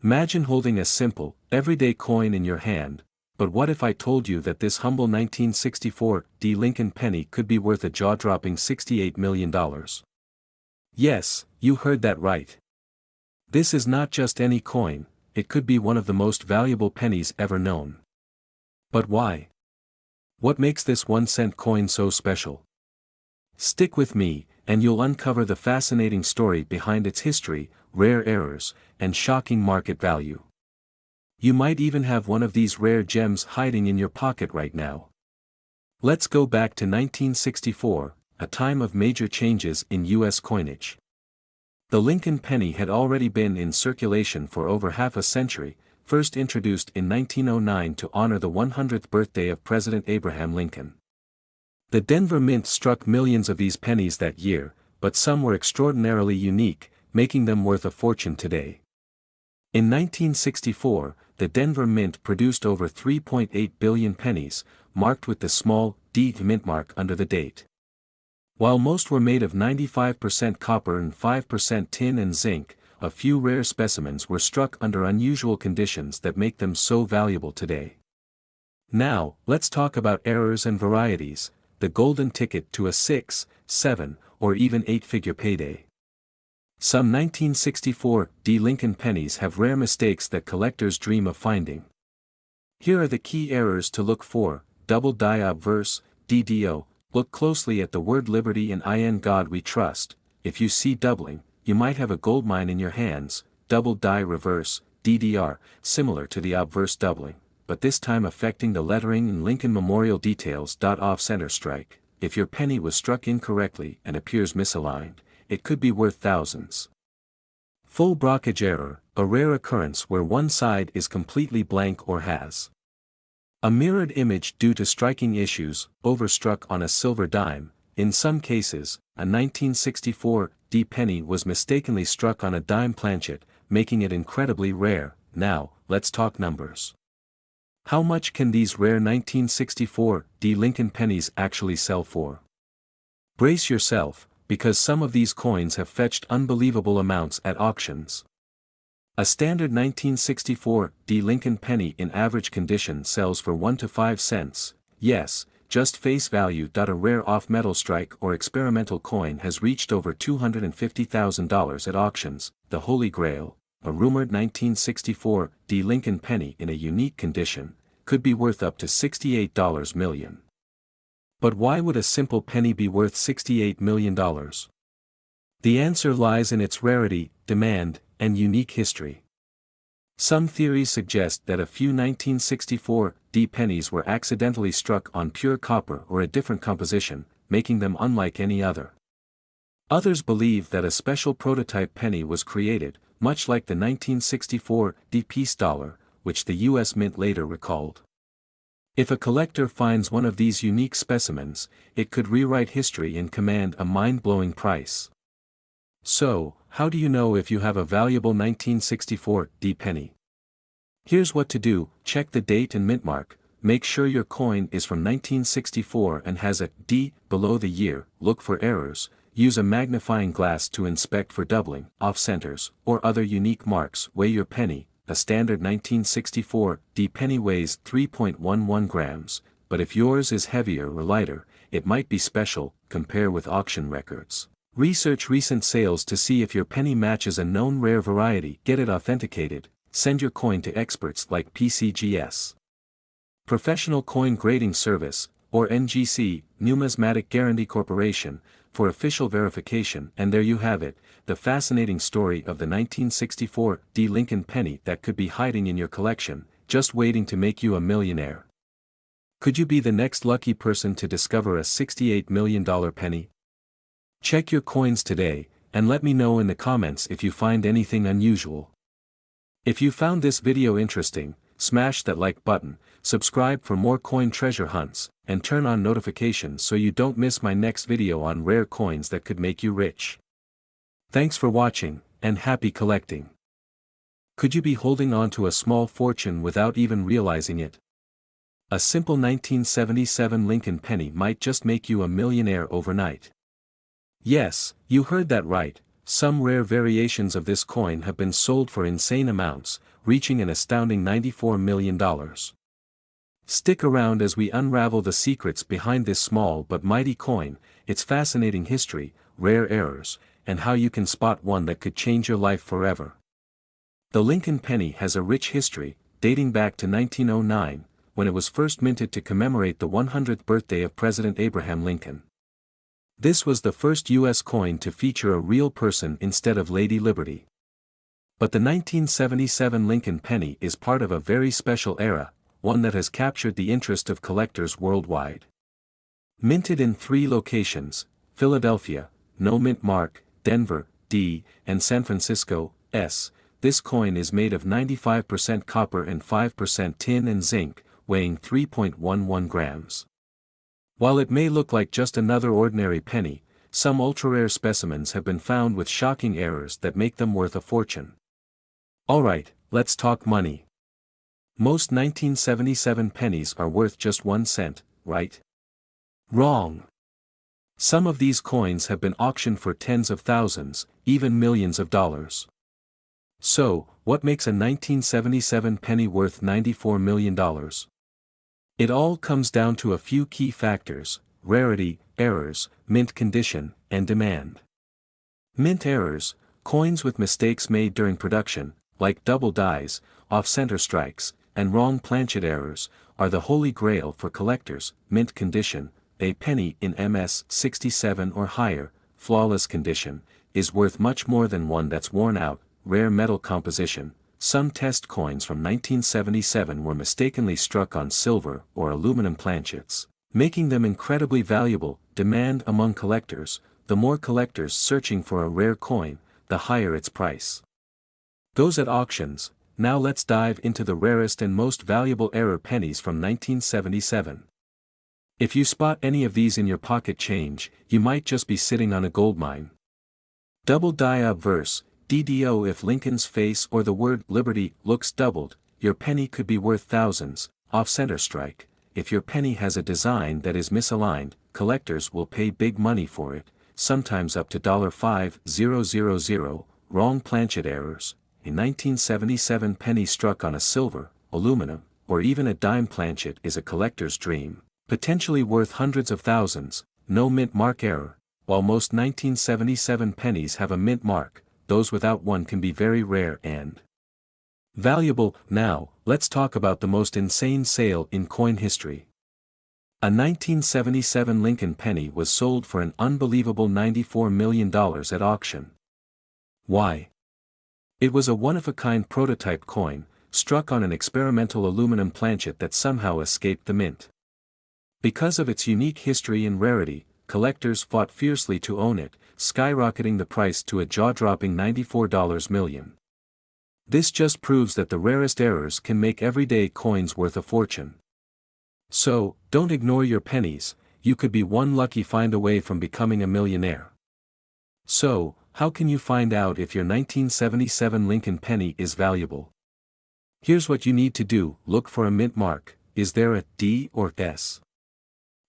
Imagine holding a simple, everyday coin in your hand, but what if I told you that this humble 1964 D. Lincoln penny could be worth a jaw-dropping $68 million? Yes, you heard that right. This is not just any coin, it could be one of the most valuable pennies ever known. But why? What makes this 1-cent coin so special? Stick with me, and you'll uncover the fascinating story behind its history, rare errors, and shocking market value. You might even have one of these rare gems hiding in your pocket right now. Let's go back to 1964, a time of major changes in U.S. coinage. The Lincoln penny had already been in circulation for over half a century, first introduced in 1909 to honor the 100th birthday of President Abraham Lincoln. The Denver Mint struck millions of these pennies that year, but some were extraordinarily unique, making them worth a fortune today. In 1964, the Denver Mint produced over 3.8 billion pennies, marked with the small D mint mark under the date. While most were made of 95% copper and 5% tin and zinc, a few rare specimens were struck under unusual conditions that make them so valuable today. Now, let's talk about errors and varieties, the golden ticket to a 6, 7, or even 8-figure payday. Some 1964 D. Lincoln pennies have rare mistakes that collectors dream of finding. Here are the key errors to look for: double die obverse, DDO. Look closely at the word liberty and in God we trust. If you see doubling, you might have a gold mine in your hands. Double die reverse, DDR, similar to the obverse doubling, but this time affecting the lettering and Lincoln Memorial details. Off-center strike. If your penny was struck incorrectly and appears misaligned, it could be worth thousands. Full blockage error, a rare occurrence where one side is completely blank or has a mirrored image due to striking issues, overstruck on a silver dime. In some cases, a 1964 D penny was mistakenly struck on a dime planchet, making it incredibly rare. Now, let's talk numbers. How much can these rare 1964 D Lincoln pennies actually sell for? Brace yourself, because some of these coins have fetched unbelievable amounts at auctions. A standard 1964 D Lincoln penny in average condition sells for 1 to 5 cents, yes, just face value. A rare off-metal strike or experimental coin has reached over $250,000 at auctions. The Holy Grail, a rumored 1964 D Lincoln penny in a unique condition, could be worth up to $68 million. But why would a simple penny be worth $68 million? The answer lies in its rarity, demand, and unique history. Some theories suggest that a few 1964 D pennies were accidentally struck on pure copper or a different composition, making them unlike any other. Others believe that a special prototype penny was created, much like the 1964 D piece dollar, which the U.S. Mint later recalled. If a collector finds one of these unique specimens, it could rewrite history and command a mind-blowing price. So, how do you know if you have a valuable 1964 D penny? Here's what to do: check the date and mint mark, make sure your coin is from 1964 and has a D below the year, look for errors, use a magnifying glass to inspect for doubling, off-centers, or other unique marks. Weigh your penny. A standard 1964 D penny weighs 3.11 grams, but if yours is heavier or lighter, it might be special. Compare with auction records. Research recent sales to see if your penny matches a known rare variety. Get it authenticated. Send your coin to experts like PCGS. Professional Coin Grading Service, or NGC, Numismatic Guarantee Corporation, for official verification. And there you have it, the fascinating story of the 1964 D Lincoln penny that could be hiding in your collection, just waiting to make you a millionaire. Could you be the next lucky person to discover a $68 million penny? Check your coins today, and let me know in the comments if you find anything unusual. If you found this video interesting, smash that like button, subscribe for more coin treasure hunts, and turn on notifications so you don't miss my next video on rare coins that could make you rich. Thanks for watching, and happy collecting. Could you be holding on to a small fortune without even realizing it? A simple 1977 Lincoln penny might just make you a millionaire overnight. Yes, you heard that right, some rare variations of this coin have been sold for insane amounts, reaching an astounding $94 million. Stick around as we unravel the secrets behind this small but mighty coin, its fascinating history, rare errors, and how you can spot one that could change your life forever. The Lincoln penny has a rich history, dating back to 1909, when it was first minted to commemorate the 100th birthday of President Abraham Lincoln. This was the first U.S. coin to feature a real person instead of Lady Liberty. But the 1977 Lincoln penny is part of a very special era, one that has captured the interest of collectors worldwide. Minted in 3 locations, Philadelphia, no mint mark, Denver, D, and San Francisco, S, this coin is made of 95% copper and 5% tin and zinc, weighing 3.11 grams. While it may look like just another ordinary penny, some ultra-rare specimens have been found with shocking errors that make them worth a fortune. Alright, let's talk money. Most 1977 pennies are worth just 1 cent, right? Wrong. Some of these coins have been auctioned for tens of thousands, even millions of dollars. So, what makes a 1977 penny worth $94 million? It all comes down to a few key factors: rarity, errors, mint condition, and demand. Mint errors, coins with mistakes made during production, like double dies, off-center strikes, and wrong planchet errors, are the holy grail for collectors. Mint condition, a penny in MS 67 or higher, flawless condition, is worth much more than one that's worn out. Rare metal composition, some test coins from 1977 were mistakenly struck on silver or aluminum planchets, making them incredibly valuable. Demand among collectors, the more collectors searching for a rare coin, the higher its price goes at auctions. Now let's dive into the rarest and most valuable error pennies from 1977. If you spot any of these in your pocket change, you might just be sitting on a goldmine. Double die obverse, DDO. If Lincoln's face or the word Liberty looks doubled, your penny could be worth thousands. Off-center strike, if your penny has a design that is misaligned, collectors will pay big money for it, sometimes up to $5,000. Wrong planchet errors, a 1977 penny struck on a silver, aluminum, or even a dime planchet is a collector's dream, potentially worth hundreds of thousands. No mint mark error, while most 1977 pennies have a mint mark, those without one can be very rare and valuable. Now, let's talk about the most insane sale in coin history. A 1977 Lincoln penny was sold for an unbelievable $94 million at auction. Why? It was a one-of-a-kind prototype coin, struck on an experimental aluminum planchet that somehow escaped the mint. Because of its unique history and rarity, collectors fought fiercely to own it, skyrocketing the price to a jaw-dropping $94 million. This just proves that the rarest errors can make everyday coins worth a fortune. So, don't ignore your pennies, you could be one lucky find away from becoming a millionaire. So, how can you find out if your 1977 Lincoln penny is valuable? Here's what you need to do: look for a mint mark. Is there a D or S?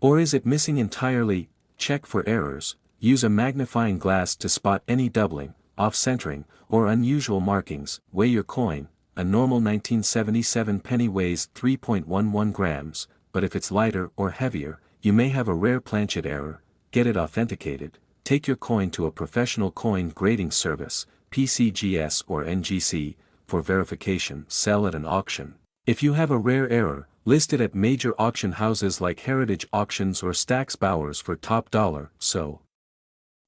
Or is it missing entirely? Check for errors. Use a magnifying glass to spot any doubling, off-centering, or unusual markings. Weigh your coin. A normal 1977 penny weighs 3.11 grams, but if it's lighter or heavier, you may have a rare planchet error. Get it authenticated. Take your coin to a professional coin grading service, PCGS or NGC, for verification. Sell at an auction. If you have a rare error, list it at major auction houses like Heritage Auctions or Stack's Bowers for top dollar. So,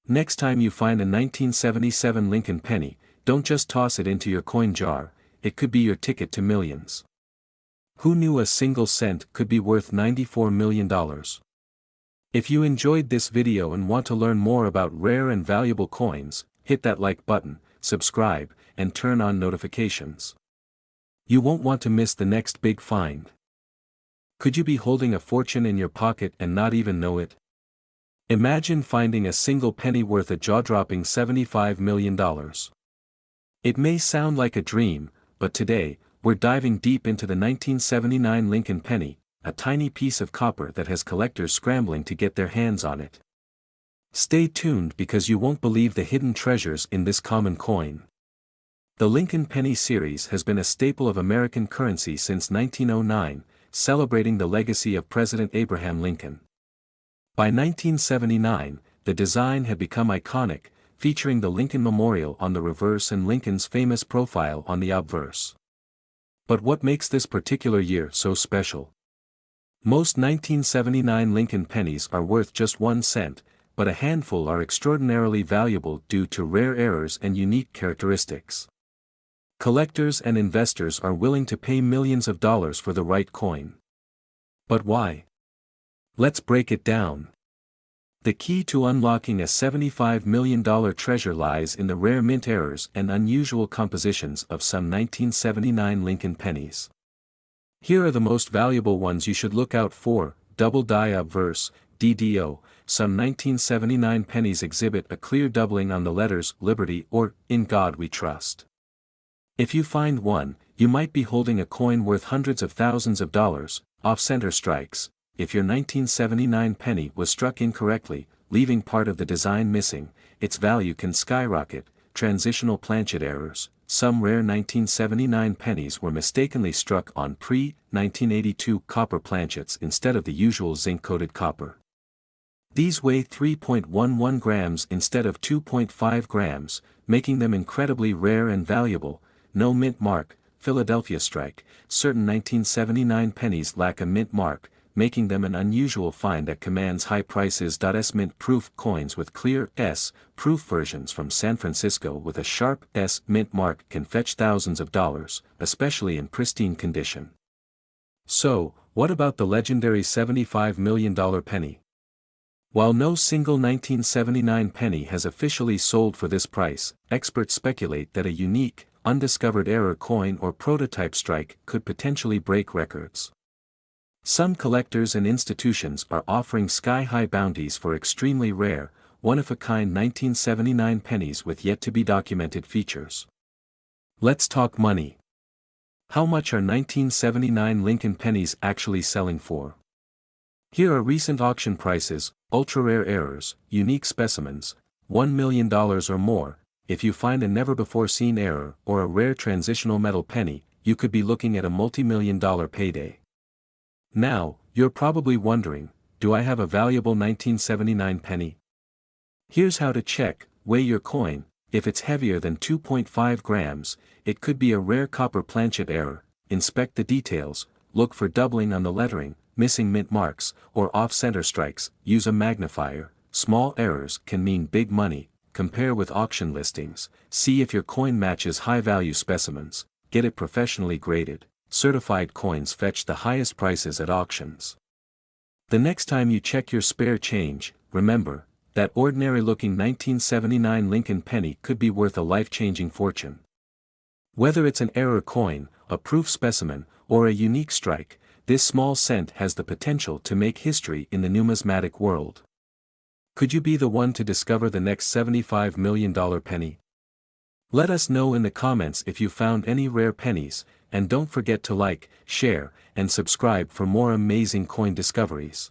next time you find a 1977 Lincoln penny, don't just toss it into your coin jar, it could be your ticket to millions. Who knew a single cent could be worth $94 million? If you enjoyed this video and want to learn more about rare and valuable coins, hit that like button, subscribe, and turn on notifications. You won't want to miss the next big find. Could you be holding a fortune in your pocket and not even know it? Imagine finding a single penny worth a jaw-dropping $75 million. It may sound like a dream, but today, we're diving deep into the 1979 Lincoln penny, a tiny piece of copper that has collectors scrambling to get their hands on it. Stay tuned because you won't believe the hidden treasures in this common coin. The Lincoln penny series has been a staple of American currency since 1909, celebrating the legacy of President Abraham Lincoln. By 1979, the design had become iconic, featuring the Lincoln Memorial on the reverse and Lincoln's famous profile on the obverse. But what makes this particular year so special? Most 1979 Lincoln pennies are worth just 1 cent, but a handful are extraordinarily valuable due to rare errors and unique characteristics. Collectors and investors are willing to pay millions of dollars for the right coin. But why? Let's break it down. The key to unlocking a $75 million treasure lies in the rare mint errors and unusual compositions of some 1979 Lincoln pennies. Here are the most valuable ones you should look out for: double die obverse, DDO. Some 1979 pennies exhibit a clear doubling on the letters Liberty or In God We Trust. If you find one, you might be holding a coin worth hundreds of thousands of dollars. Off-center strikes. If your 1979 penny was struck incorrectly, leaving part of the design missing, its value can skyrocket. Transitional planchet errors. Some rare 1979 pennies were mistakenly struck on pre-1982 copper planchets instead of the usual zinc-coated copper. These weigh 3.11 grams instead of 2.5 grams, making them incredibly rare and valuable. No mint mark, Philadelphia strike. Certain 1979 pennies lack a mint mark, making them an unusual find that commands high prices. S mint-proof coins with clear S-proof versions from San Francisco with a sharp S mint mark can fetch thousands of dollars, especially in pristine condition. So, what about the legendary $75 million penny? While no single 1979 penny has officially sold for this price, experts speculate that a unique, undiscovered error coin or prototype strike could potentially break records. Some collectors and institutions are offering sky-high bounties for extremely rare, one-of-a-kind 1979 pennies with yet-to-be-documented features. Let's talk money. How much are 1979 Lincoln pennies actually selling for? Here are recent auction prices: ultra-rare errors, unique specimens, $1 million or more. If you find a never-before-seen error or a rare transitional metal penny, you could be looking at a multi-million-dollar payday. Now, you're probably wondering, do I have a valuable 1979 penny? Here's how to check: weigh your coin. If it's heavier than 2.5 grams, it could be a rare copper planchet error. Inspect the details, look for doubling on the lettering, missing mint marks, or off-center strikes. Use a magnifier. Small errors can mean big money. Compare with auction listings. See if your coin matches high-value specimens. Get it professionally graded. Certified coins fetch the highest prices at auctions. The next time you check your spare change, remember, that ordinary-looking 1979 Lincoln penny could be worth a life-changing fortune. Whether it's an error coin, a proof specimen, or a unique strike, this small cent has the potential to make history in the numismatic world. Could you be the one to discover the next $75 million penny? Let us know in the comments if you found any rare pennies, and don't forget to like, share, and subscribe for more amazing coin discoveries.